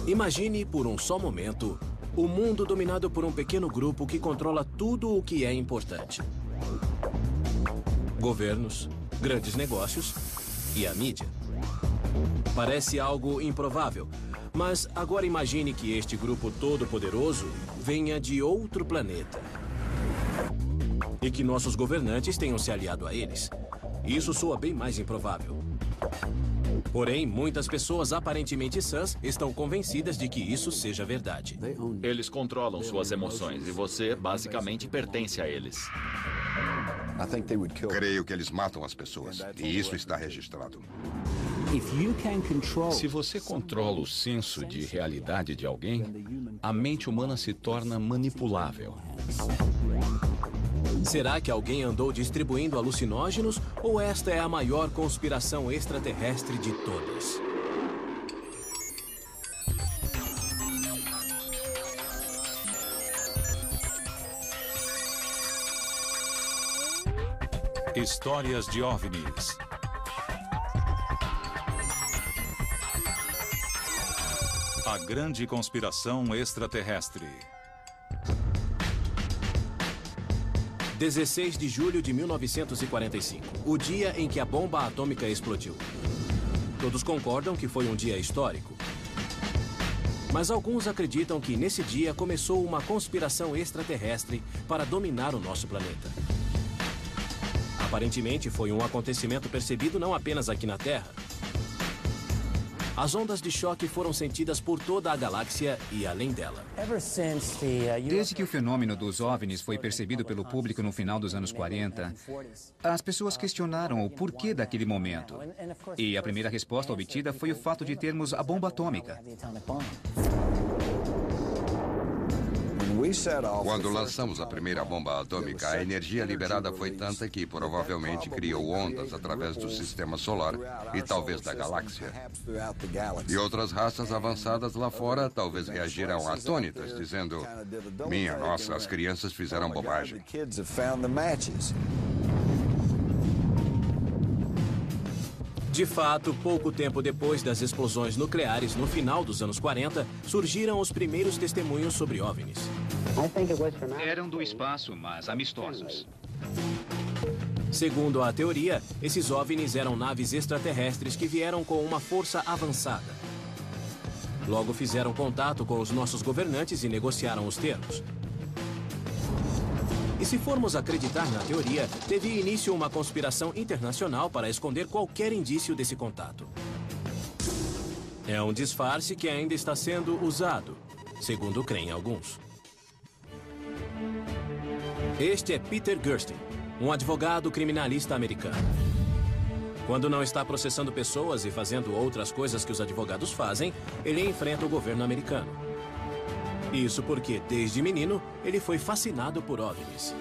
Imagine por um só momento o mundo dominado por um pequeno grupo que controla tudo o que é importante. Governos, grandes negócios e a mídia. Parece algo improvável, mas agora imagine que este grupo todo-poderoso venha de outro planeta. E que nossos governantes tenham se aliado a eles. Isso soa bem mais improvável. Porém, muitas pessoas aparentemente sãs estão convencidas de que isso seja verdade. Eles controlam suas emoções e você, basicamente, pertence a eles. Creio que eles matam as pessoas. E isso está registrado. Se você controla o senso de realidade de alguém, a mente humana se torna manipulável. Será que alguém andou distribuindo alucinógenos ou esta é a maior conspiração extraterrestre de todas? Histórias de OVNIs. A grande conspiração extraterrestre. 16 de julho de 1945, o dia em que a bomba atômica explodiu. Todos concordam que foi um dia histórico. Mas alguns acreditam que nesse dia começou uma conspiração extraterrestre para dominar o nosso planeta. Aparentemente foi um acontecimento percebido não apenas aqui na Terra. As ondas de choque foram sentidas por toda a galáxia e além dela. Desde que o fenômeno dos OVNIs foi percebido pelo público no final dos anos 40, as pessoas questionaram o porquê daquele momento. E a primeira resposta obtida foi o fato de termos a bomba atômica. Quando lançamos a primeira bomba atômica, a energia liberada foi tanta que provavelmente criou ondas através do sistema solar e talvez da galáxia. E outras raças avançadas lá fora talvez reagiram atônitas, dizendo: minha nossa, as crianças fizeram bobagem. De fato, pouco tempo depois das explosões nucleares no final dos anos 40, surgiram os primeiros testemunhos sobre OVNIs. Eram do espaço, mas amistosos. Segundo a teoria, esses OVNIs eram naves extraterrestres que vieram com uma força avançada. Logo fizeram contato com os nossos governantes e negociaram os termos. E se formos acreditar na teoria, teve início uma conspiração internacional para esconder qualquer indício desse contato. É um disfarce que ainda está sendo usado, segundo creem alguns. Este é Peter Gerstein, um advogado criminalista americano. Quando não está processando pessoas e fazendo outras coisas que os advogados fazem, ele enfrenta o governo americano. Isso porque, desde menino, ele foi fascinado por OVNIs.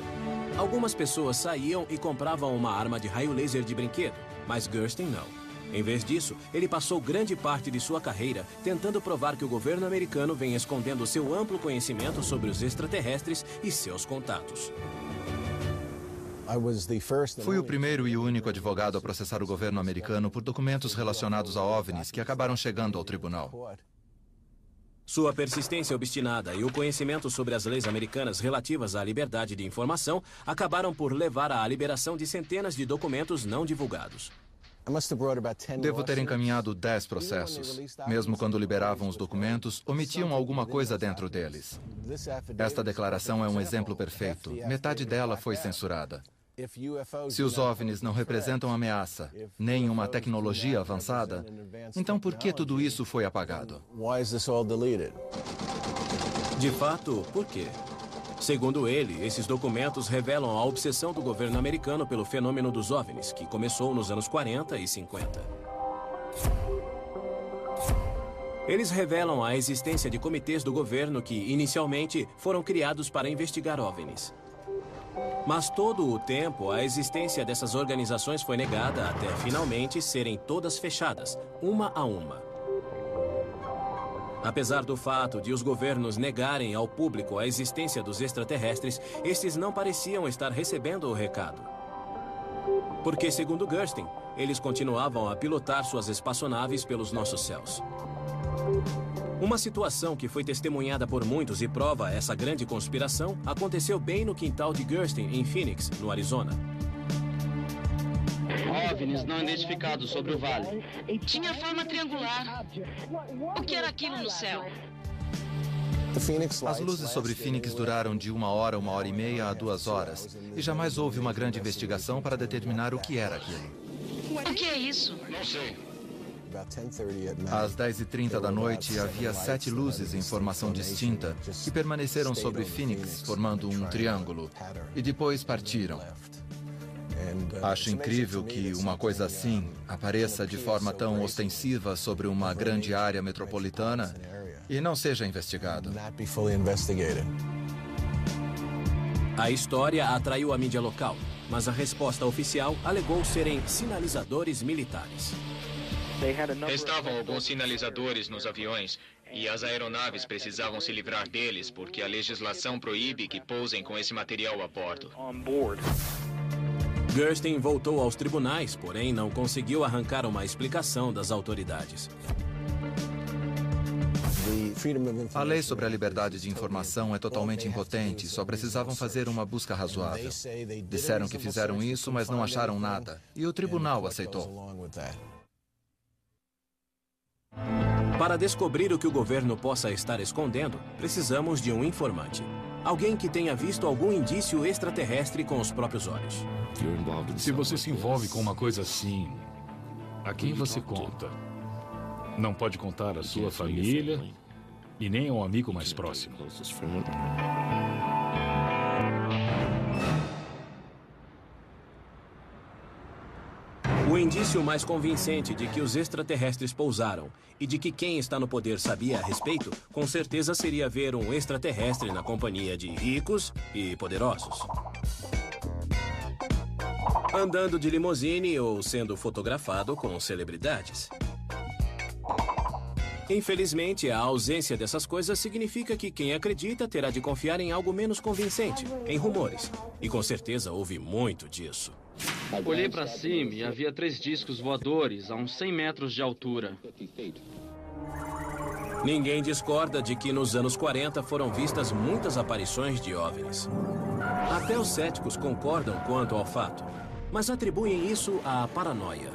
Algumas pessoas saíam e compravam uma arma de raio laser de brinquedo, mas Gerstein não. Em vez disso, ele passou grande parte de sua carreira tentando provar que o governo americano vem escondendo seu amplo conhecimento sobre os extraterrestres e seus contatos. Fui o primeiro e único advogado a processar o governo americano por documentos relacionados a OVNIs que acabaram chegando ao tribunal. Sua persistência obstinada e o conhecimento sobre as leis americanas relativas à liberdade de informação acabaram por levar à liberação de centenas de documentos não divulgados. Devo ter encaminhado 10 processos. Mesmo quando liberavam os documentos, omitiam alguma coisa dentro deles. Esta declaração é um exemplo perfeito. Metade dela foi censurada. Se os OVNIs não representam ameaça, nem uma tecnologia avançada, então por que tudo isso foi apagado? De fato, por quê? Segundo ele, esses documentos revelam a obsessão do governo americano pelo fenômeno dos OVNIs, que começou nos anos 40 e 50. Eles revelam a existência de comitês do governo que, inicialmente, foram criados para investigar OVNIs. Mas todo o tempo, a existência dessas organizações foi negada até, finalmente, serem todas fechadas, uma a uma. Apesar do fato de os governos negarem ao público a existência dos extraterrestres, estes não pareciam estar recebendo o recado. Porque, segundo Gerstein, eles continuavam a pilotar suas espaçonaves pelos nossos céus. Uma situação que foi testemunhada por muitos e prova essa grande conspiração aconteceu bem no quintal de Gerstein, em Phoenix, no Arizona. OVNIs não identificados sobre o vale. Tinha forma triangular. O que era aquilo no céu? As luzes sobre Phoenix duraram de 1 hora, 1h30 a 2 horas. E jamais houve uma grande investigação para determinar o que era aquilo. O que é isso? Não sei. Às 10h30 da noite, havia 7 luzes em formação distinta que permaneceram sobre Phoenix, formando um triângulo. E depois partiram. Acho incrível que uma coisa assim apareça de forma tão ostensiva sobre uma grande área metropolitana e não seja investigado. A história atraiu a mídia local, mas a resposta oficial alegou serem sinalizadores militares. Estavam alguns sinalizadores nos aviões e as aeronaves precisavam se livrar deles porque a legislação proíbe que pousem com esse material a bordo. Gerstein voltou aos tribunais, porém não conseguiu arrancar uma explicação das autoridades. A lei sobre a liberdade de informação é totalmente impotente, só precisavam fazer uma busca razoável. Disseram que fizeram isso, mas não acharam nada, e o tribunal aceitou. Para descobrir o que o governo possa estar escondendo, precisamos de um informante. Alguém que tenha visto algum indício extraterrestre com os próprios olhos. Se você se envolve com uma coisa assim, a quem você conta? Não pode contar à sua família e nem ao amigo mais próximo. O indício mais convincente de que os extraterrestres pousaram e de que quem está no poder sabia a respeito, com certeza seria ver um extraterrestre na companhia de ricos e poderosos. Andando de limusine ou sendo fotografado com celebridades. Infelizmente, a ausência dessas coisas significa que quem acredita terá de confiar em algo menos convincente, em rumores. E com certeza houve muito disso. Olhei para cima e havia 3 discos voadores a uns 100 metros de altura. Ninguém discorda de que nos anos 40 foram vistas muitas aparições de OVNIs. Até os céticos concordam quanto ao fato, mas atribuem isso à paranoia.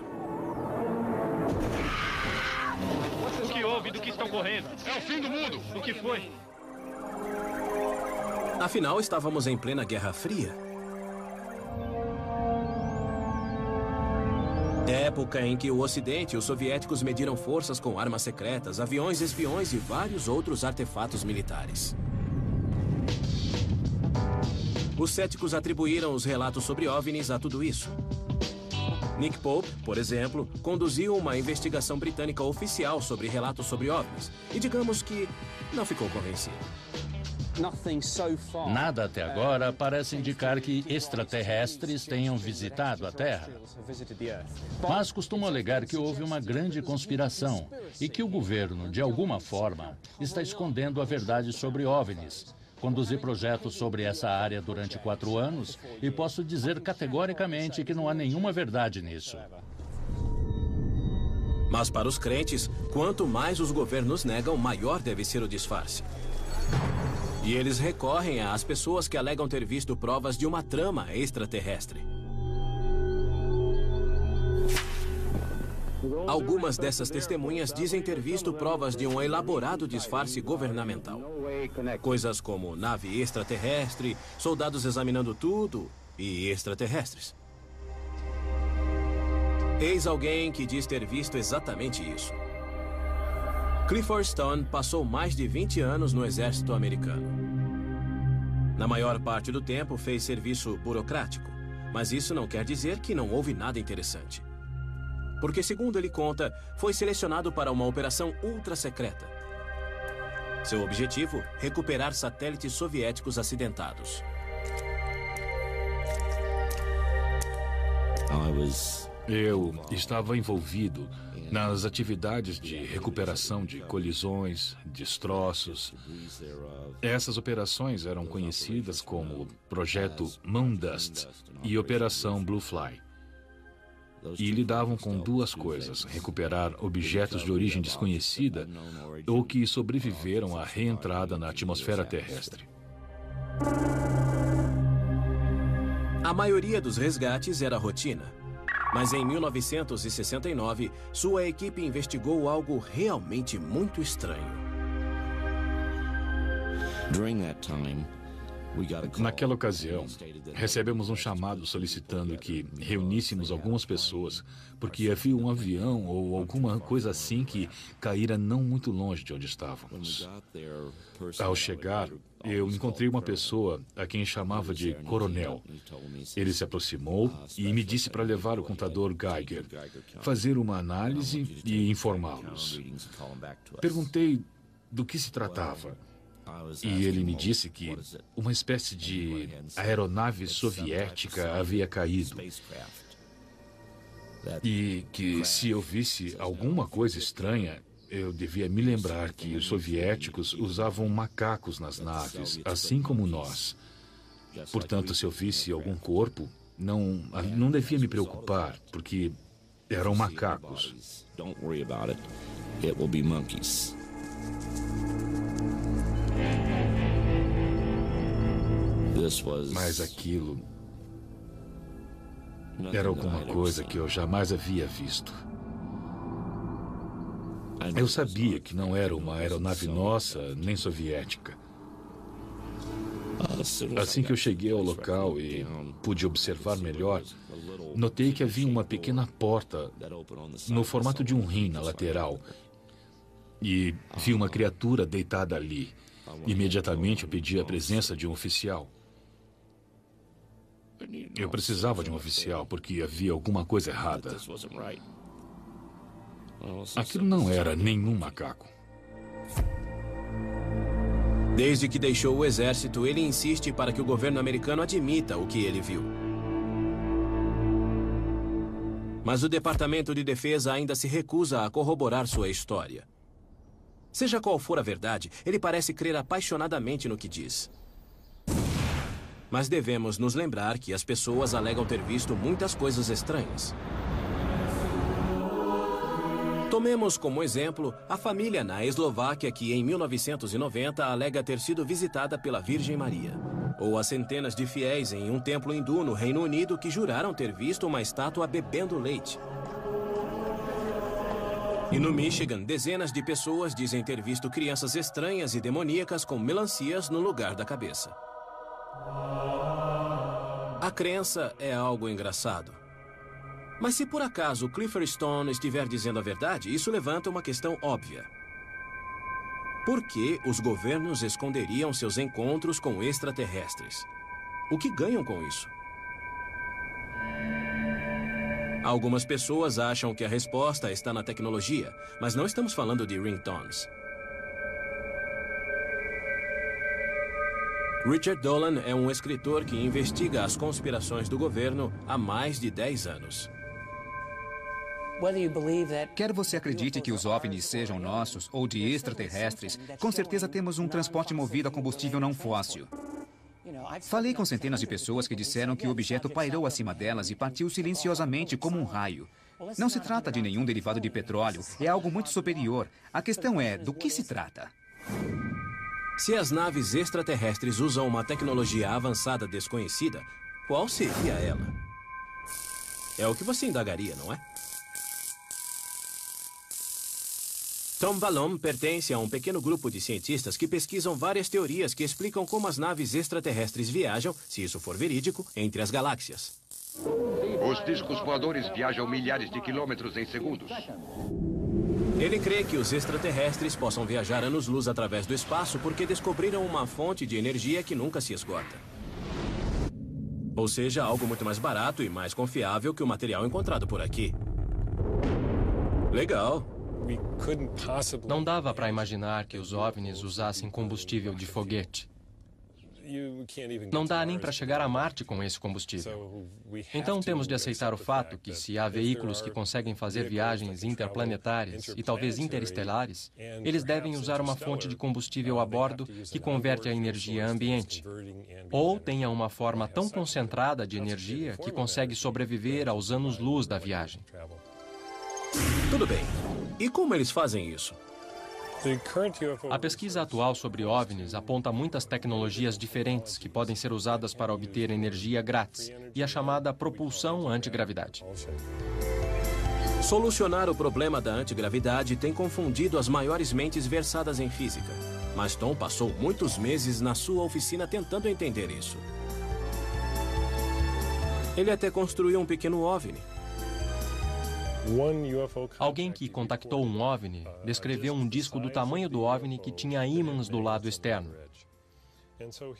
O que houve? Do que estão correndo? É o fim do mundo! O que foi? Afinal, estávamos em plena Guerra Fria. Época em que o Ocidente e os soviéticos mediram forças com armas secretas, aviões espiões e vários outros artefatos militares. Os céticos atribuíram os relatos sobre OVNIs a tudo isso. Nick Pope, por exemplo, conduziu uma investigação britânica oficial sobre relatos sobre OVNIs e digamos que não ficou convencido. Nada até agora parece indicar que extraterrestres tenham visitado a Terra. Mas costumam alegar que houve uma grande conspiração e que o governo, de alguma forma, está escondendo a verdade sobre OVNIs. Conduzi projetos sobre essa área durante 4 anos e posso dizer categoricamente que não há nenhuma verdade nisso. Mas para os crentes, quanto mais os governos negam, maior deve ser o disfarce. E eles recorrem às pessoas que alegam ter visto provas de uma trama extraterrestre. Algumas dessas testemunhas dizem ter visto provas de um elaborado disfarce governamental. Coisas como nave extraterrestre, soldados examinando tudo e extraterrestres. Eis alguém que diz ter visto exatamente isso. Clifford Stone passou mais de 20 anos no exército americano. Na maior parte do tempo fez serviço burocrático, mas isso não quer dizer que não houve nada interessante. Porque, segundo ele conta, foi selecionado para uma operação ultra-secreta. Seu objetivo, recuperar satélites soviéticos acidentados. Eu estava envolvido nas atividades de recuperação de colisões, destroços. Essas operações eram conhecidas como Projeto Moondust e Operação Blue Fly. e lidavam com duas coisas: recuperar objetos de origem desconhecida ou que sobreviveram à reentrada na atmosfera terrestre. A maioria dos resgates era rotina. Mas em 1969, sua equipe investigou algo realmente muito estranho. Naquela ocasião, recebemos um chamado solicitando que reuníssemos algumas pessoas, porque havia um avião ou alguma coisa assim que caíra não muito longe de onde estávamos. Ao chegar, eu encontrei uma pessoa a quem chamava de Coronel. Ele se aproximou e me disse para levar o contador Geiger, fazer uma análise e informá-los. Perguntei do que se tratava. E ele me disse que uma espécie de aeronave soviética havia caído. E que se eu visse alguma coisa estranha, eu devia me lembrar que os soviéticos usavam macacos nas naves, assim como nós. Portanto, se eu visse algum corpo, não devia me preocupar, porque eram macacos. Mas aquilo era alguma coisa que eu jamais havia visto. Eu sabia que não era uma aeronave nossa, nem soviética. Assim que eu cheguei ao local e pude observar melhor, notei que havia uma pequena porta no formato de um rim na lateral. E vi uma criatura deitada ali. Imediatamente eu pedi a presença de um oficial. Eu precisava de um oficial porque havia alguma coisa errada. Aquilo não era nenhum macaco. Desde que deixou o exército, ele insiste para que o governo americano admita o que ele viu. Mas o Departamento de Defesa ainda se recusa a corroborar sua história. Seja qual for a verdade, ele parece crer apaixonadamente no que diz. Mas devemos nos lembrar que as pessoas alegam ter visto muitas coisas estranhas. Tomemos como exemplo a família na Eslováquia que em 1990 alega ter sido visitada pela Virgem Maria. Ou as centenas de fiéis em um templo hindu no Reino Unido que juraram ter visto uma estátua bebendo leite. E no Michigan, dezenas de pessoas dizem ter visto crianças estranhas e demoníacas com melancias no lugar da cabeça. A crença é algo engraçado. Mas se por acaso Clifford Stone estiver dizendo a verdade, isso levanta uma questão óbvia. Por que os governos esconderiam seus encontros com extraterrestres? O que ganham com isso? Algumas pessoas acham que a resposta está na tecnologia, mas não estamos falando de ringtones. Richard Dolan é um escritor que investiga as conspirações do governo há mais de 10 anos. Quer você acredite que os OVNIs sejam nossos ou de extraterrestres, com certeza temos um transporte movido a combustível não fóssil. Falei com centenas de pessoas que disseram que o objeto pairou acima delas e partiu silenciosamente como um raio. Não se trata de nenhum derivado de petróleo, é algo muito superior. A questão é, do que se trata? Se as naves extraterrestres usam uma tecnologia avançada desconhecida, qual seria ela? É o que você indagaria, não é? Tom Ballon pertence a um pequeno grupo de cientistas que pesquisam várias teorias que explicam como as naves extraterrestres viajam, se isso for verídico, entre as galáxias. Os discos voadores viajam milhares de quilômetros em segundos. Ele crê que os extraterrestres possam viajar anos-luz através do espaço porque descobriram uma fonte de energia que nunca se esgota. Ou seja, algo muito mais barato e mais confiável que o material encontrado por aqui. Legal. Não dava para imaginar que os OVNIs usassem combustível de foguete. Não dá nem para chegar a Marte com esse combustível. Então temos de aceitar o fato que, se há veículos que conseguem fazer viagens interplanetárias e talvez interestelares, eles devem usar uma fonte de combustível a bordo que converte a energia ambiente. Ou tenha uma forma tão concentrada de energia que consegue sobreviver aos anos-luz da viagem. Tudo bem. E como eles fazem isso? A pesquisa atual sobre OVNIs aponta muitas tecnologias diferentes que podem ser usadas para obter energia grátis e a chamada propulsão antigravidade. Solucionar o problema da antigravidade tem confundido as maiores mentes versadas em física. Mas Tom passou muitos meses na sua oficina tentando entender isso. Ele até construiu um pequeno OVNI. Alguém que contactou um OVNI descreveu um disco do tamanho do OVNI que tinha ímãs do lado externo.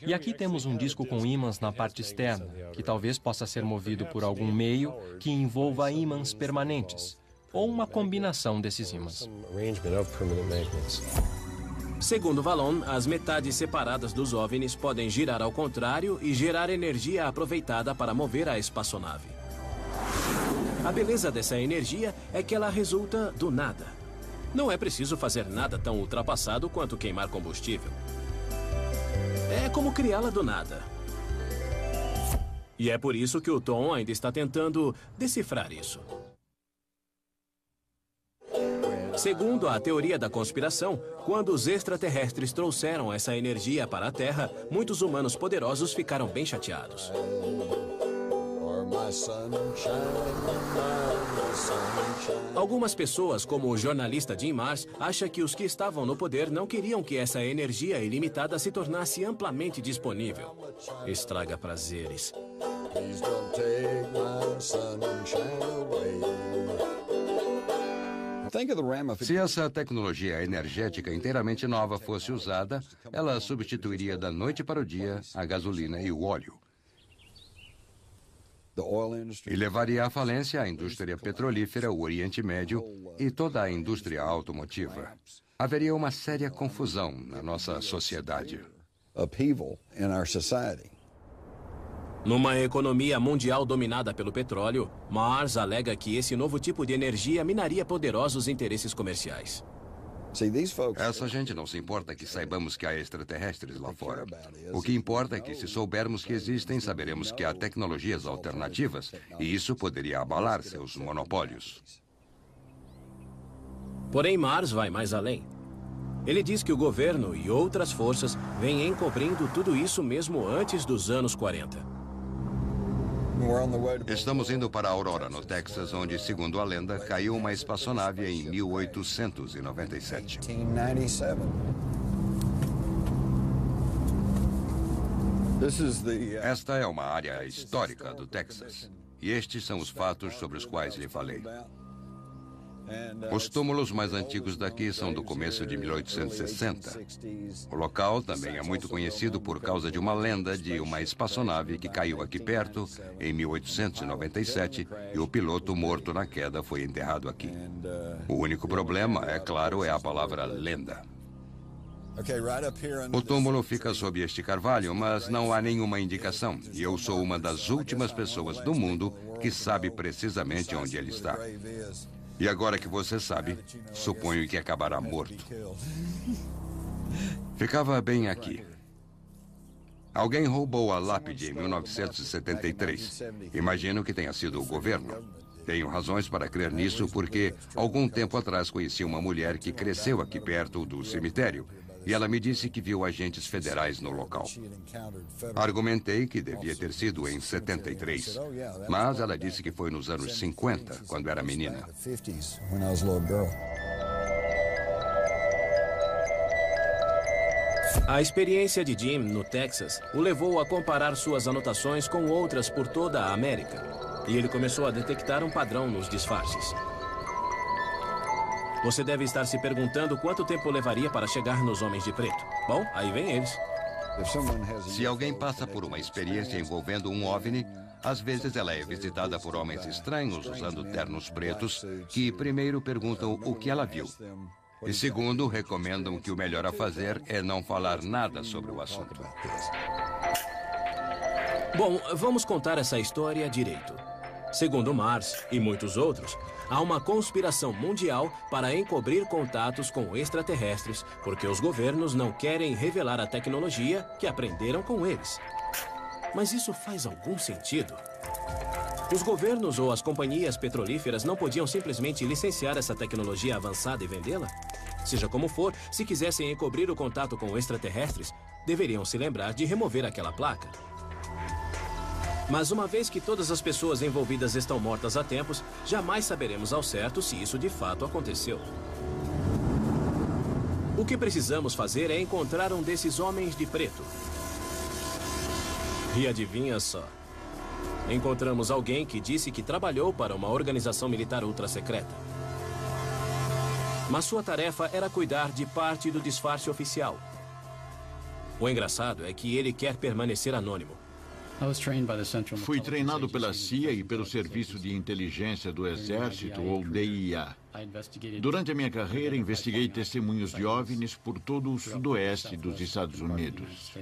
E aqui temos um disco com ímãs na parte externa, que talvez possa ser movido por algum meio que envolva ímãs permanentes, ou uma combinação desses ímãs. Segundo Vallon, as metades separadas dos OVNIs podem girar ao contrário e gerar energia aproveitada para mover a espaçonave. A beleza dessa energia é que ela resulta do nada. Não é preciso fazer nada tão ultrapassado quanto queimar combustível. É como criá-la do nada. E é por isso que o Tom ainda está tentando decifrar isso. Segundo a teoria da conspiração, quando os extraterrestres trouxeram essa energia para a Terra, muitos humanos poderosos ficaram bem chateados. Algumas pessoas, como o jornalista Jim Marrs, acham que os que estavam no poder não queriam que essa energia ilimitada se tornasse amplamente disponível. Estraga prazeres. Se essa tecnologia energética inteiramente nova fosse usada, ela substituiria da noite para o dia a gasolina e o óleo. E levaria à falência a indústria petrolífera, o Oriente Médio e toda a indústria automotiva. Haveria uma séria confusão na nossa sociedade. Numa economia mundial dominada pelo petróleo, Marrs alega que esse novo tipo de energia minaria poderosos interesses comerciais. Essa gente não se importa que saibamos que há extraterrestres lá fora. O que importa é que, se soubermos que existem, saberemos que há tecnologias alternativas, e isso poderia abalar seus monopólios. Porém, Marrs vai mais além. Ele diz que o governo e outras forças vêm encobrindo tudo isso mesmo antes dos anos 40. Estamos indo para Aurora, no Texas, onde, segundo a lenda, caiu uma espaçonave em 1897. Esta é uma área histórica do Texas. E estes são os fatos sobre os quais lhe falei. Os túmulos mais antigos daqui são do começo de 1860. O local também é muito conhecido por causa de uma lenda de uma espaçonave que caiu aqui perto em 1897 e o piloto morto na queda foi enterrado aqui. O único problema, é claro, é a palavra lenda. O túmulo fica sob este carvalho, mas não há nenhuma indicação. E eu sou uma das últimas pessoas do mundo que sabe precisamente onde ele está. E agora que você sabe, suponho que acabará morto. Ficava bem aqui. Alguém roubou a lápide em 1973. Imagino que tenha sido o governo. Tenho razões para crer nisso porque, algum tempo atrás, conheci uma mulher que cresceu aqui perto do cemitério. E ela me disse que viu agentes federais no local. Argumentei que devia ter sido em 73, mas ela disse que foi nos anos 50, quando era menina. A experiência de Jim no Texas o levou a comparar suas anotações com outras por toda a América. E ele começou a detectar um padrão nos disfarces. Você deve estar se perguntando quanto tempo levaria para chegar nos Homens de Preto. Bom, aí vem eles. Se alguém passa por uma experiência envolvendo um OVNI, às vezes ela é visitada por homens estranhos usando ternos pretos que primeiro perguntam o que ela viu. E segundo, recomendam que o melhor a fazer é não falar nada sobre o assunto. Bom, vamos contar essa história direito. Segundo Mars e muitos outros, há uma conspiração mundial para encobrir contatos com extraterrestres, porque os governos não querem revelar a tecnologia que aprenderam com eles. Mas isso faz algum sentido? Os governos ou as companhias petrolíferas não podiam simplesmente licenciar essa tecnologia avançada e vendê-la? Seja como for, se quisessem encobrir o contato com extraterrestres, deveriam se lembrar de remover aquela placa. Mas uma vez que todas as pessoas envolvidas estão mortas há tempos, jamais saberemos ao certo se isso de fato aconteceu. O que precisamos fazer é encontrar um desses homens de preto. E adivinha só? Encontramos alguém que disse que trabalhou para uma organização militar ultra-secreta. Mas sua tarefa era cuidar de parte do disfarce oficial. O engraçado é que ele quer permanecer anônimo. Fui treinado pela CIA e pelo Serviço de Inteligência do Exército, ou DIA. Durante a minha carreira, investiguei testemunhos de OVNIs por todo o sudoeste dos Estados Unidos.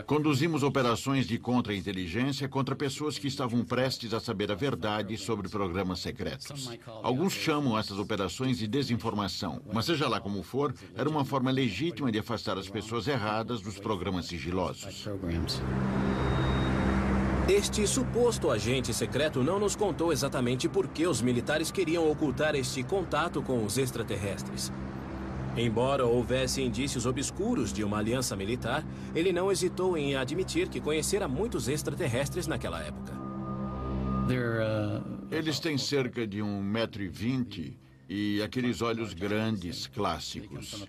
Conduzimos operações de contra-inteligência contra pessoas que estavam prestes a saber a verdade sobre programas secretos. Alguns chamam essas operações de desinformação, mas seja lá como for, era uma forma legítima de afastar as pessoas erradas dos programas sigilosos. Este suposto agente secreto não nos contou exatamente por que os militares queriam ocultar este contato com os extraterrestres. Embora houvesse indícios obscuros de uma aliança militar, ele não hesitou em admitir que conhecera muitos extraterrestres naquela época. Eles têm cerca de 1,20 m e aqueles olhos grandes, clássicos.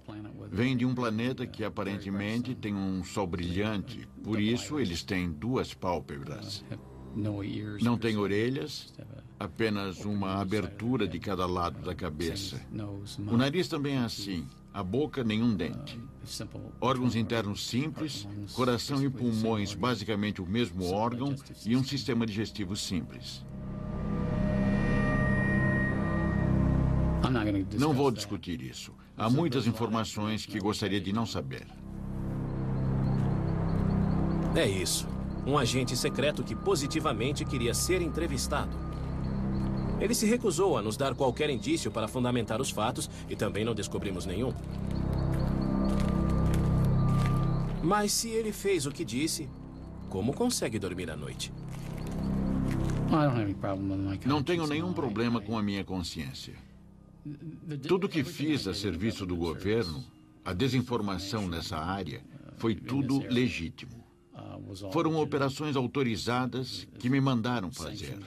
Vêm de um planeta que aparentemente tem um sol brilhante, por isso eles têm 2 pálpebras. Não têm orelhas, apenas uma abertura de cada lado da cabeça. O nariz também é assim, a boca nenhum dente. Órgãos internos simples, coração e pulmões basicamente o mesmo órgão e um sistema digestivo simples. Não vou discutir isso. Há muitas informações que gostaria de não saber. É isso. Um agente secreto que positivamente queria ser entrevistado. Ele se recusou a nos dar qualquer indício para fundamentar os fatos e também não descobrimos nenhum. Mas se ele fez o que disse, como consegue dormir à noite? Não tenho nenhum problema com a minha consciência. Tudo que fiz a serviço do governo, a desinformação nessa área, foi tudo legítimo. Foram operações autorizadas que me mandaram fazer.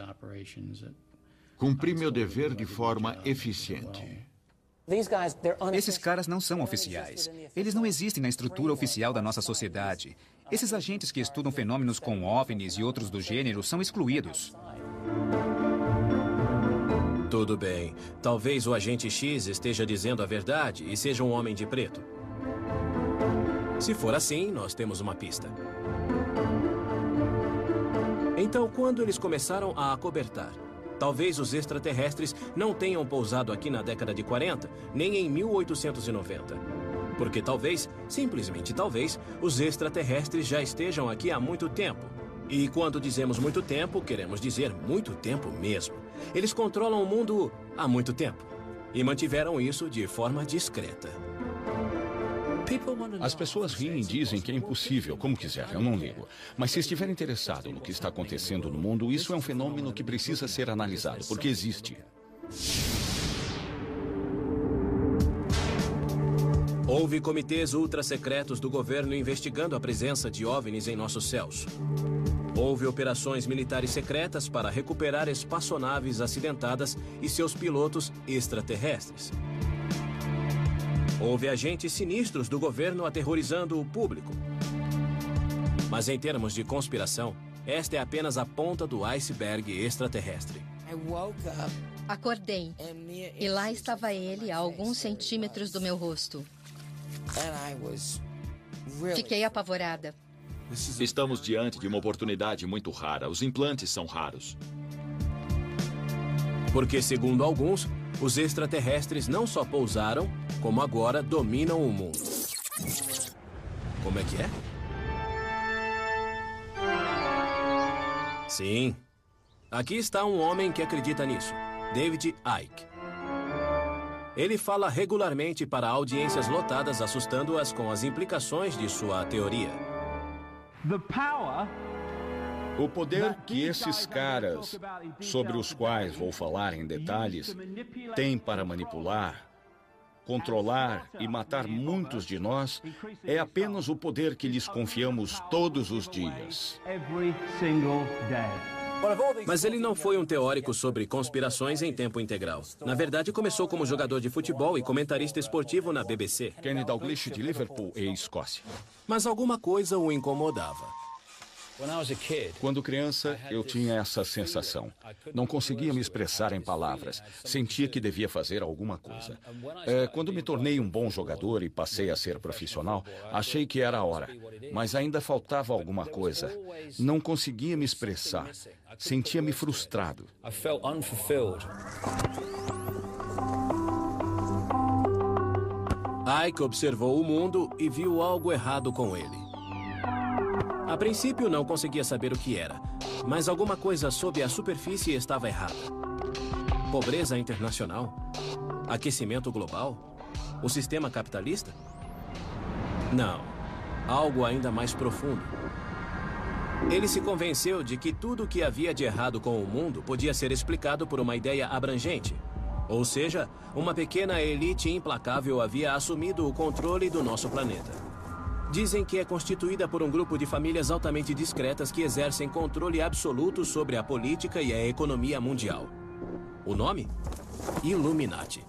Cumpri meu dever de forma eficiente. Esses caras não são oficiais. Eles não existem na estrutura oficial da nossa sociedade. Esses agentes que estudam fenômenos com OVNIs e outros do gênero são excluídos. Tudo bem. Talvez o agente X esteja dizendo a verdade e seja um homem de preto. Se for assim, nós temos uma pista. Então, quando eles começaram a acobertar, talvez os extraterrestres não tenham pousado aqui na década de 40, nem em 1890. Porque talvez, simplesmente talvez, os extraterrestres já estejam aqui há muito tempo. E quando dizemos muito tempo, queremos dizer muito tempo mesmo. Eles controlam o mundo há muito tempo. E mantiveram isso de forma discreta. As pessoas riem e dizem que é impossível, como quiser, eu não ligo. Mas se estiver interessado no que está acontecendo no mundo, isso é um fenômeno que precisa ser analisado, porque existe. Houve comitês ultra-secretos do governo investigando a presença de OVNIs em nossos céus. Houve operações militares secretas para recuperar espaçonaves acidentadas e seus pilotos extraterrestres. Houve agentes sinistros do governo aterrorizando o público. Mas em termos de conspiração, esta é apenas a ponta do iceberg extraterrestre. Acordei. E lá estava ele, a alguns centímetros do meu rosto. Fiquei apavorada. Estamos diante de uma oportunidade muito rara. Os implantes são raros. Porque, segundo alguns, os extraterrestres não só pousaram, como agora dominam o mundo. Como é que é? Sim. Aqui está um homem que acredita nisso, David Icke. Ele fala regularmente para audiências lotadas, assustando-as com as implicações de sua teoria. O poder que esses caras, sobre os quais vou falar em detalhes, têm para manipular, controlar e matar muitos de nós é apenas o poder que lhes confiamos todos os dias. Mas ele não foi um teórico sobre conspirações em tempo integral. Na verdade, começou como jogador de futebol e comentarista esportivo na BBC. Kenny Dalglish, de Liverpool e Escócia. Mas alguma coisa o incomodava. Quando criança, eu tinha essa sensação. Não conseguia me expressar em palavras. Sentia que devia fazer alguma coisa. Quando me tornei um bom jogador e passei a ser profissional, achei que era a hora. Mas ainda faltava alguma coisa. Não conseguia me expressar. Sentia-me frustrado. Icke observou o mundo e viu algo errado com ele. A princípio, não conseguia saber o que era, mas alguma coisa sob a superfície estava errada. Pobreza internacional? Aquecimento global? O sistema capitalista? Não, algo ainda mais profundo. Ele se convenceu de que tudo o que havia de errado com o mundo podia ser explicado por uma ideia abrangente. Ou seja, uma pequena elite implacável havia assumido o controle do nosso planeta. Dizem que é constituída por um grupo de famílias altamente discretas que exercem controle absoluto sobre a política e a economia mundial. O nome? Illuminati.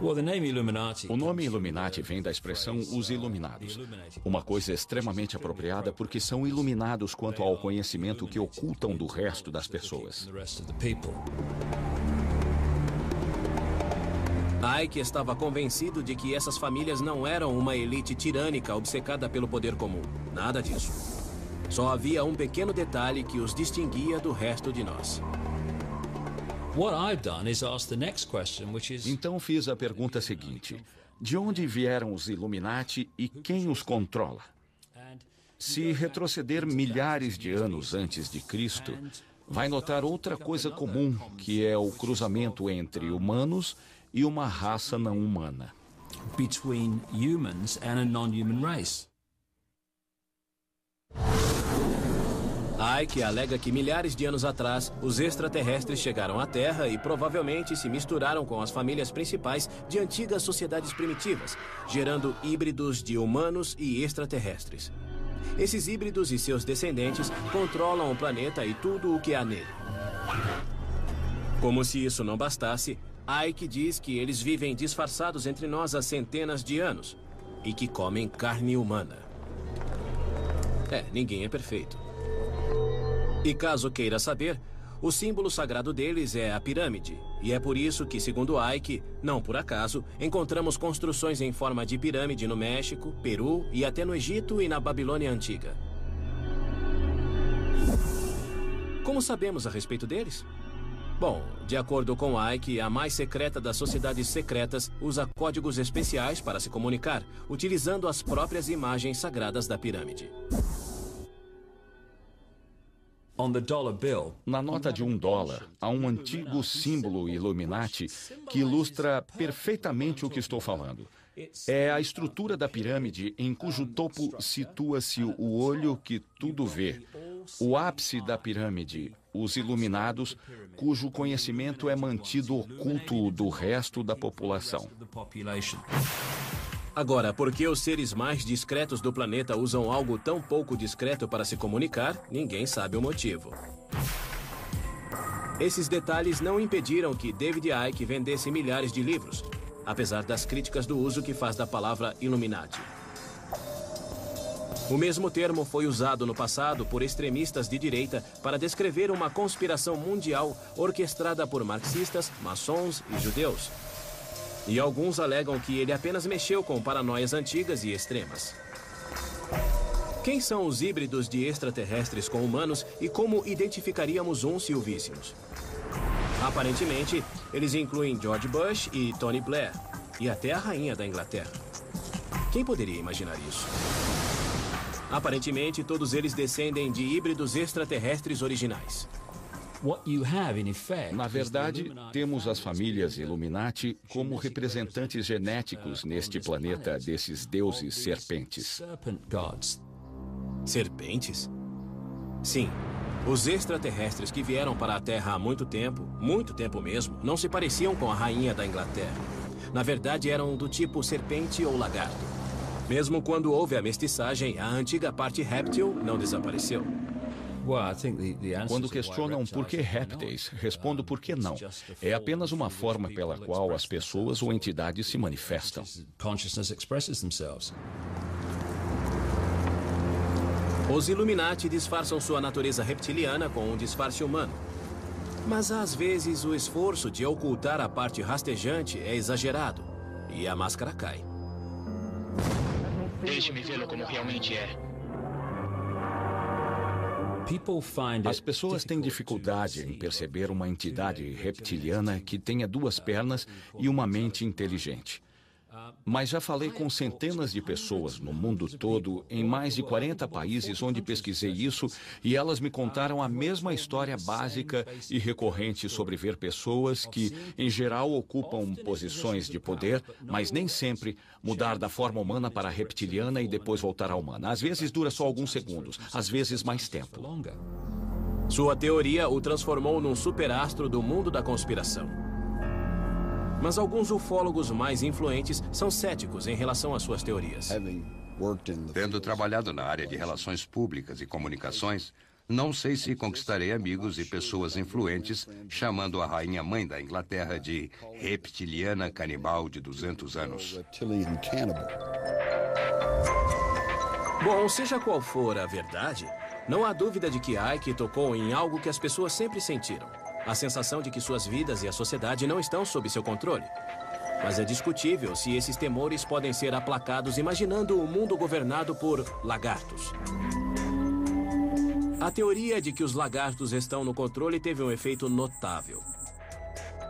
O nome Illuminati vem da expressão os iluminados. Uma coisa extremamente apropriada porque são iluminados quanto ao conhecimento que ocultam do resto das pessoas. Icke estava convencido de que essas famílias não eram uma elite tirânica obcecada pelo poder comum. Nada disso. Só havia um pequeno detalhe que os distinguia do resto de nós. Então fiz a pergunta seguinte: de onde vieram os Illuminati e quem os controla? Se retroceder milhares de anos antes de Cristo, vai notar outra coisa comum, que é o cruzamento entre humanos e uma raça não humana. Between humans and a non-human race. Icke alega que milhares de anos atrás, os extraterrestres chegaram à Terra e provavelmente se misturaram com as famílias principais de antigas sociedades primitivas, gerando híbridos de humanos e extraterrestres. Esses híbridos e seus descendentes controlam o planeta e tudo o que há nele. Como se isso não bastasse, Icke diz que eles vivem disfarçados entre nós há centenas de anos e que comem carne humana. Ninguém é perfeito. E caso queira saber, o símbolo sagrado deles é a pirâmide. E é por isso que, segundo Icke, não por acaso, encontramos construções em forma de pirâmide no México, Peru e até no Egito e na Babilônia Antiga. Como sabemos a respeito deles? Bom, de acordo com Icke, a mais secreta das sociedades secretas usa códigos especiais para se comunicar, utilizando as próprias imagens sagradas da pirâmide. Na nota de $1, há um antigo símbolo Illuminati que ilustra perfeitamente o que estou falando. É a estrutura da pirâmide em cujo topo situa-se o olho que tudo vê. O ápice da pirâmide, os iluminados, cujo conhecimento é mantido oculto do resto da população. Agora, por que os seres mais discretos do planeta usam algo tão pouco discreto para se comunicar, ninguém sabe o motivo. Esses detalhes não impediram que David Icke vendesse milhares de livros, apesar das críticas do uso que faz da palavra Illuminati. O mesmo termo foi usado no passado por extremistas de direita para descrever uma conspiração mundial orquestrada por marxistas, maçons e judeus. E alguns alegam que ele apenas mexeu com paranoias antigas e extremas. Quem são os híbridos de extraterrestres com humanos e como identificaríamos um se o víssemos? Aparentemente, eles incluem George Bush e Tony Blair, e até a rainha da Inglaterra. Quem poderia imaginar isso? Aparentemente, todos eles descendem de híbridos extraterrestres originais. Na verdade, temos as famílias Illuminati como representantes genéticos neste planeta desses deuses serpentes. Serpentes? Sim. Os extraterrestres que vieram para a Terra há muito tempo mesmo, não se pareciam com a rainha da Inglaterra. Na verdade, eram do tipo serpente ou lagarto. Mesmo quando houve a mestiçagem, a antiga parte réptil não desapareceu. Quando questionam por que répteis, respondo por que não. É apenas uma forma pela qual as pessoas ou entidades se manifestam. Os Illuminati disfarçam sua natureza reptiliana com um disfarce humano. Mas às vezes o esforço de ocultar a parte rastejante é exagerado e a máscara cai. Deixe-me vê-lo como realmente é. As pessoas têm dificuldade em perceber uma entidade reptiliana que tenha duas pernas e uma mente inteligente. Mas já falei com centenas de pessoas no mundo todo, em mais de 40 países onde pesquisei isso, e elas me contaram a mesma história básica e recorrente sobre ver pessoas que, em geral, ocupam posições de poder, mas nem sempre, mudar da forma humana para a reptiliana e depois voltar à humana. Às vezes dura só alguns segundos, às vezes mais tempo. Sua teoria o transformou num superastro do mundo da conspiração. Mas alguns ufólogos mais influentes são céticos em relação às suas teorias. Tendo trabalhado na área de relações públicas e comunicações, não sei se conquistarei amigos e pessoas influentes chamando a rainha mãe da Inglaterra de reptiliana canibal de 200 anos. Bom, seja qual for a verdade, não há dúvida de que Ike tocou em algo que as pessoas sempre sentiram. A sensação de que suas vidas e a sociedade não estão sob seu controle. Mas é discutível se esses temores podem ser aplacados imaginando o mundo governado por lagartos. A teoria de que os lagartos estão no controle teve um efeito notável.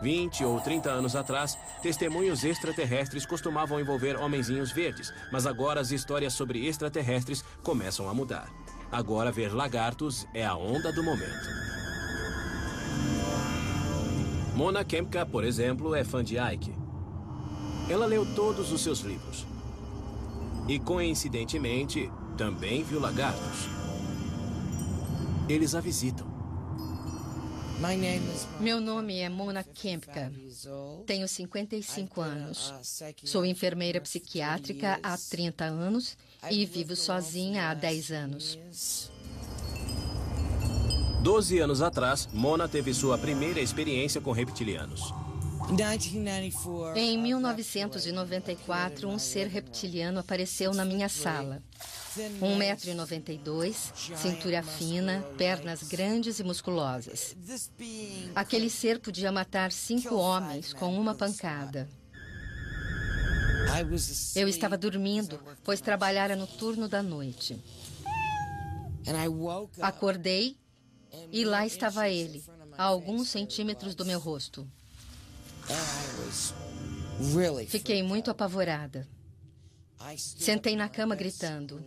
20 ou 30 anos atrás, testemunhos extraterrestres costumavam envolver homenzinhos verdes, mas agora as histórias sobre extraterrestres começam a mudar. Agora ver lagartos é a onda do momento. Mona Kempka, por exemplo, é fã de Ike. Ela leu todos os seus livros. E, coincidentemente, também viu lagartos. Eles a visitam. Meu nome é Mona Kempka. Tenho 55 anos. Sou enfermeira psiquiátrica há 30 anos e vivo sozinha há 10 anos. 12 anos atrás, Mona teve sua primeira experiência com reptilianos. Em 1994, um ser reptiliano apareceu na minha sala. 1,92 m, cintura fina, pernas grandes e musculosas. Aquele ser podia matar 5 homens com uma pancada. Eu estava dormindo, pois trabalhara no turno da noite. Acordei e lá estava ele, a alguns centímetros do meu rosto. Fiquei muito apavorada. Sentei na cama gritando.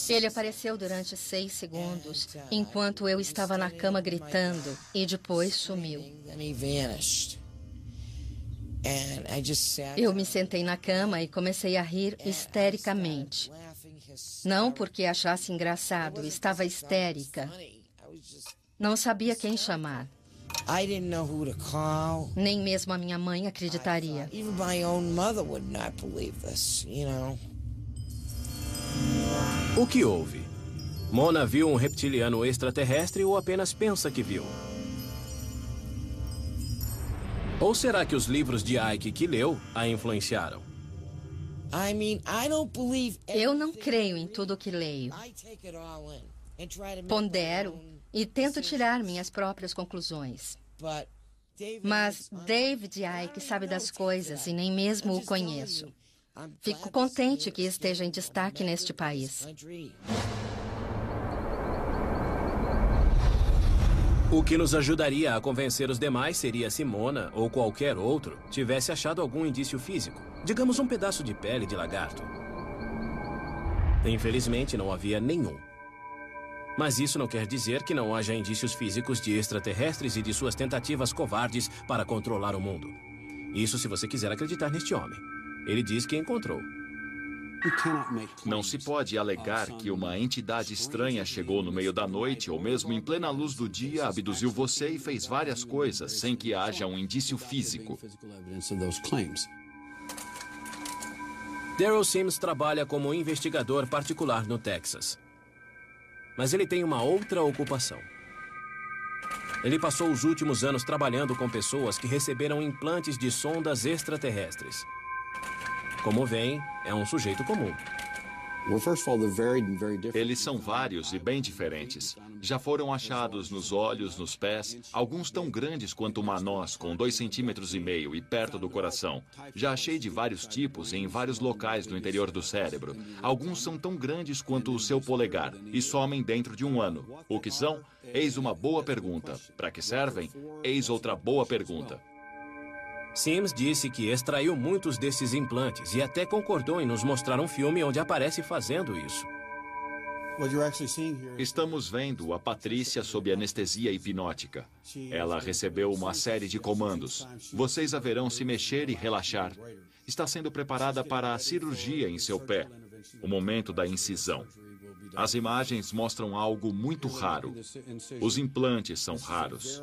Ele apareceu durante 6 segundos, enquanto eu estava na cama gritando, e depois sumiu. Eu me sentei na cama e comecei a rir histericamente. Não porque achasse engraçado, estava histérica. Não sabia quem chamar. Nem mesmo a minha mãe acreditaria. O que houve? Mona viu um reptiliano extraterrestre ou apenas pensa que viu? Ou será que os livros de Ike que leu a influenciaram? Eu não creio em tudo o que leio. Pondero e tento tirar minhas próprias conclusões. Mas David Icke sabe das coisas e nem mesmo o conheço. Fico contente que esteja em destaque neste país. O que nos ajudaria a convencer os demais seria se Mona, ou qualquer outro, tivesse achado algum indício físico. Digamos um pedaço de pele de lagarto. Infelizmente, não havia nenhum. Mas isso não quer dizer que não haja indícios físicos de extraterrestres e de suas tentativas covardes para controlar o mundo. Isso se você quiser acreditar neste homem. Ele diz que encontrou. Não se pode alegar que uma entidade estranha chegou no meio da noite ou mesmo em plena luz do dia, abduziu você e fez várias coisas sem que haja um indício físico. Daryl Sims trabalha como investigador particular no Texas. Mas ele tem uma outra ocupação. Ele passou os últimos anos trabalhando com pessoas que receberam implantes de sondas extraterrestres. Como veem, é um sujeito comum. Eles são vários e bem diferentes. Já foram achados nos olhos, nos pés, alguns tão grandes quanto uma noz, com 2,5 centímetros e perto do coração. Já achei de vários tipos em vários locais do interior do cérebro. Alguns são tão grandes quanto o seu polegar e somem dentro de um ano. O que são? Eis uma boa pergunta. Para que servem? Eis outra boa pergunta. Sims disse que extraiu muitos desses implantes e até concordou em nos mostrar um filme onde aparece fazendo isso. Estamos vendo a Patrícia sob anestesia hipnótica. Ela recebeu uma série de comandos. Vocês a verão se mexer e relaxar. Está sendo preparada para a cirurgia em seu pé, o momento da incisão. As imagens mostram algo muito raro. Os implantes são raros.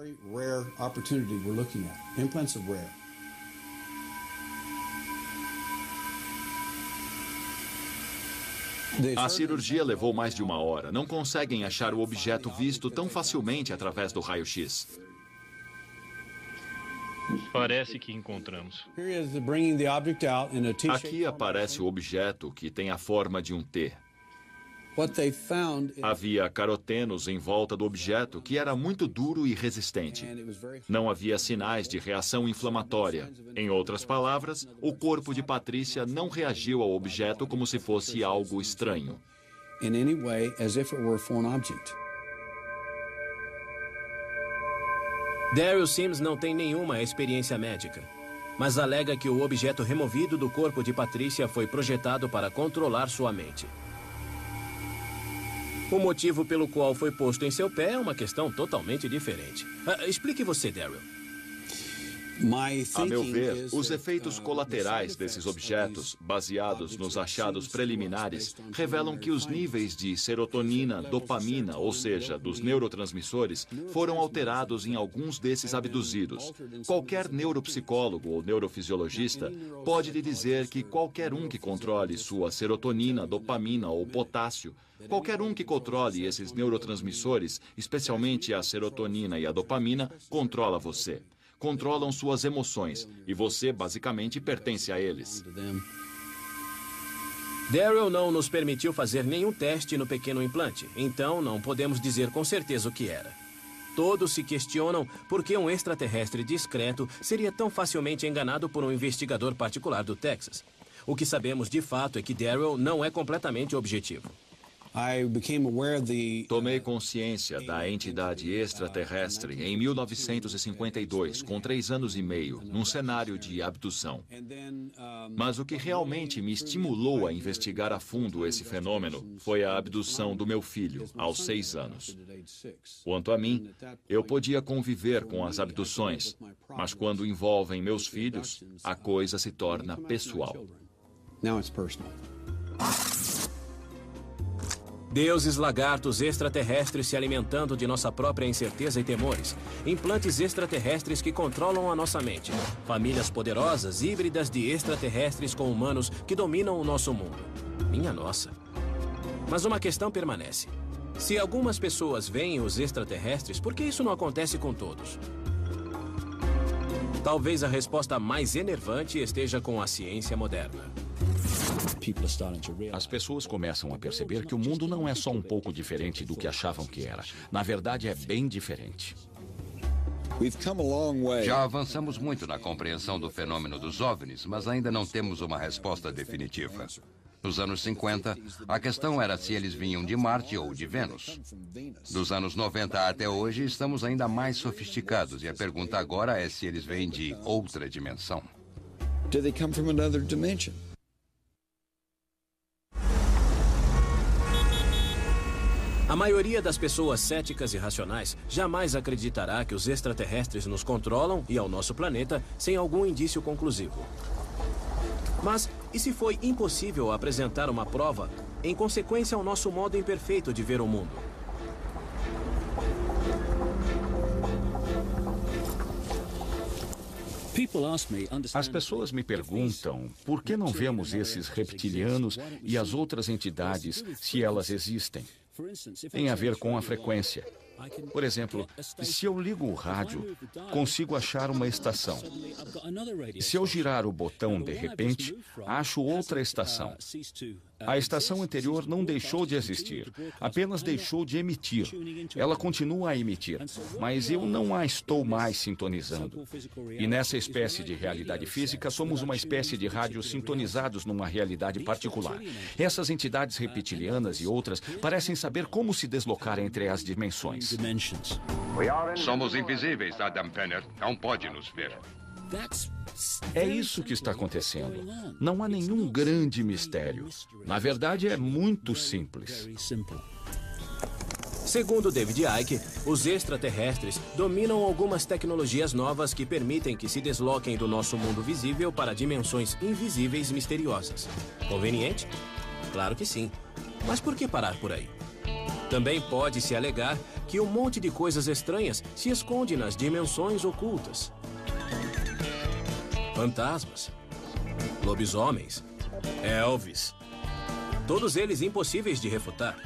A cirurgia levou mais de 1 hora. Não conseguem achar o objeto visto tão facilmente através do raio-x. Parece que encontramos. Aqui aparece o objeto que tem a forma de um T. Havia carotenos em volta do objeto que era muito duro e resistente. Não havia sinais de reação inflamatória. Em outras palavras, o corpo de Patrícia não reagiu ao objeto como se fosse algo estranho. Daryl Sims não tem nenhuma experiência médica, mas alega que o objeto removido do corpo de Patrícia foi projetado para controlar sua mente. O motivo pelo qual foi posto em seu pé é uma questão totalmente diferente. Explique você, Daryl. A meu ver, os efeitos colaterais desses objetos, baseados nos achados preliminares, revelam que os níveis de serotonina, dopamina, ou seja, dos neurotransmissores, foram alterados em alguns desses abduzidos. Qualquer neuropsicólogo ou neurofisiologista pode lhe dizer que qualquer um que controle sua serotonina, dopamina ou potássio, qualquer um que controle esses neurotransmissores, especialmente a serotonina e a dopamina, controla você. Controlam suas emoções e você basicamente pertence a eles. Daryl não nos permitiu fazer nenhum teste no pequeno implante, então não podemos dizer com certeza o que era. Todos se questionam por que um extraterrestre discreto seria tão facilmente enganado por um investigador particular do Texas. O que sabemos de fato é que Daryl não é completamente objetivo. Tomei consciência da entidade extraterrestre em 1952, com 3 anos e meio, num cenário de abdução. Mas o que realmente me estimulou a investigar a fundo esse fenômeno foi a abdução do meu filho, aos 6 anos. Quanto a mim, eu podia conviver com as abduções, mas quando envolvem meus filhos, a coisa se torna pessoal. Deuses lagartos extraterrestres se alimentando de nossa própria incerteza e temores. Implantes extraterrestres que controlam a nossa mente. Famílias poderosas, híbridas de extraterrestres com humanos que dominam o nosso mundo. Minha nossa. Mas uma questão permanece. Se algumas pessoas veem os extraterrestres, por que isso não acontece com todos? Talvez a resposta mais enervante esteja com a ciência moderna. As pessoas começam a perceber que o mundo não é só um pouco diferente do que achavam que era. Na verdade, é bem diferente. Já avançamos muito na compreensão do fenômeno dos OVNIs, mas ainda não temos uma resposta definitiva. Nos anos 50, a questão era se eles vinham de Marte ou de Vênus. Dos anos 90 até hoje, estamos ainda mais sofisticados e a pergunta agora é se eles vêm de outra dimensão. Do they come from another dimension? A maioria das pessoas céticas e racionais jamais acreditará que os extraterrestres nos controlam e ao nosso planeta sem algum indício conclusivo. Mas, e se foi impossível apresentar uma prova em consequência ao nosso modo imperfeito de ver o mundo? As pessoas me perguntam por que não vemos esses reptilianos e as outras entidades, se elas existem. Tem a ver com a frequência. Por exemplo, se eu ligo o rádio, consigo achar uma estação. Se eu girar o botão de repente, acho outra estação. A estação anterior não deixou de existir, apenas deixou de emitir. Ela continua a emitir, mas eu não a estou mais sintonizando. E nessa espécie de realidade física, somos uma espécie de rádios sintonizados numa realidade particular. Essas entidades reptilianas e outras parecem saber como se deslocar entre as dimensões. Somos invisíveis, Adam Penner. Não pode nos ver. É isso que está acontecendo. Não há nenhum grande mistério. Na verdade, é muito simples. Segundo David Icke, os extraterrestres dominam algumas tecnologias novas que permitem que se desloquem do nosso mundo visível para dimensões invisíveis misteriosas. Conveniente? Claro que sim. Mas por que parar por aí? Também pode-se alegar que um monte de coisas estranhas se esconde nas dimensões ocultas. Fantasmas, lobisomens, Elvis. Todos eles impossíveis de refutar.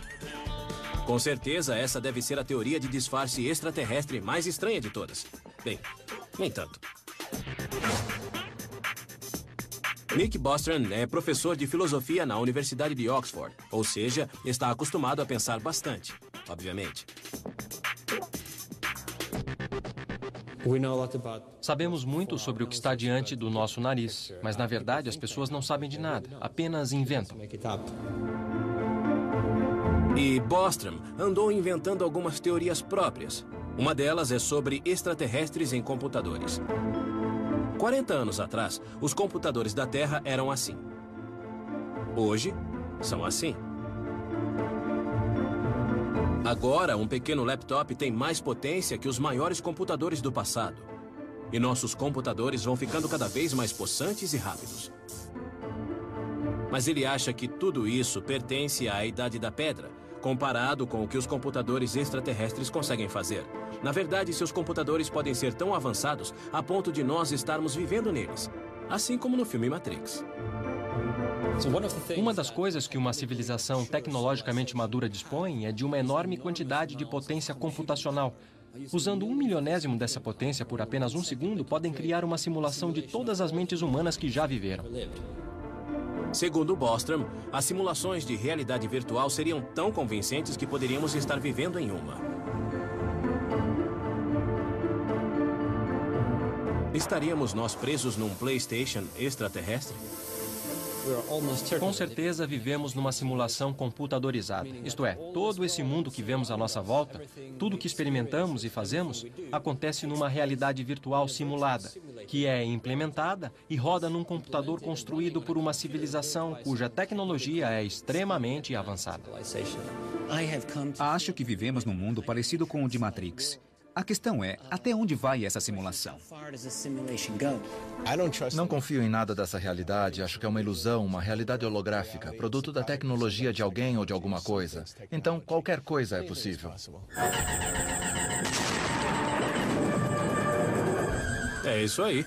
Com certeza, essa deve ser a teoria de disfarce extraterrestre mais estranha de todas. Bem, nem tanto. Nick Bostrom é professor de filosofia na Universidade de Oxford, ou seja, está acostumado a pensar bastante, obviamente. Sabemos muito sobre o que está diante do nosso nariz, mas na verdade as pessoas não sabem de nada, apenas inventam. E Bostrom andou inventando algumas teorias próprias. Uma delas é sobre extraterrestres em computadores. 40 anos atrás, os computadores da Terra eram assim. Hoje, são assim. Agora, um pequeno laptop tem mais potência que os maiores computadores do passado. E nossos computadores vão ficando cada vez mais possantes e rápidos. Mas ele acha que tudo isso pertence à Idade da Pedra, comparado com o que os computadores extraterrestres conseguem fazer. Na verdade, seus computadores podem ser tão avançados a ponto de nós estarmos vivendo neles. Assim como no filme Matrix. Uma das coisas que uma civilização tecnologicamente madura dispõe é de uma enorme quantidade de potência computacional. Usando 1/1000º dessa potência por apenas um segundo, podem criar uma simulação de todas as mentes humanas que já viveram. Segundo Bostrom, as simulações de realidade virtual seriam tão convincentes que poderíamos estar vivendo em uma. Estaríamos nós presos num PlayStation extraterrestre? Com certeza vivemos numa simulação computadorizada. Isto é, todo esse mundo que vemos à nossa volta, tudo que experimentamos e fazemos, acontece numa realidade virtual simulada, que é implementada e roda num computador construído por uma civilização cuja tecnologia é extremamente avançada. Acho que vivemos num mundo parecido com o de Matrix. A questão é, até onde vai essa simulação? Não confio em nada dessa realidade. Acho que é uma ilusão, uma realidade holográfica, produto da tecnologia de alguém ou de alguma coisa. Então, qualquer coisa é possível. É isso aí.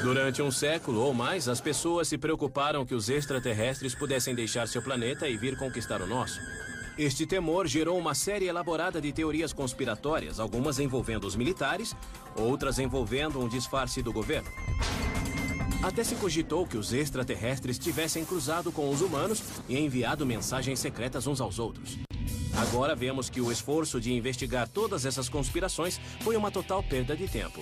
Durante um século ou mais, as pessoas se preocuparam que os extraterrestres pudessem deixar seu planeta e vir conquistar o nosso. Este temor gerou uma série elaborada de teorias conspiratórias, algumas envolvendo os militares, outras envolvendo um disfarce do governo. Até se cogitou que os extraterrestres tivessem cruzado com os humanos e enviado mensagens secretas uns aos outros. Agora vemos que o esforço de investigar todas essas conspirações foi uma total perda de tempo.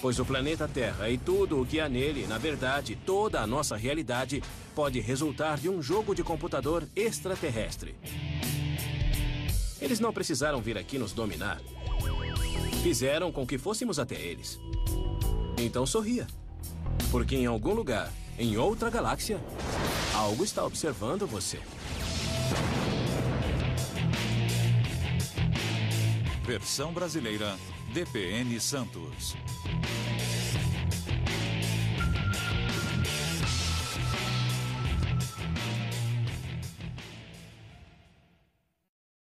Pois o planeta Terra e tudo o que há nele, na verdade, toda a nossa realidade, pode resultar de um jogo de computador extraterrestre. Eles não precisaram vir aqui nos dominar. Fizeram com que fôssemos até eles. Então sorria. Porque em algum lugar, em outra galáxia, algo está observando você. Versão brasileira, DPN Santos.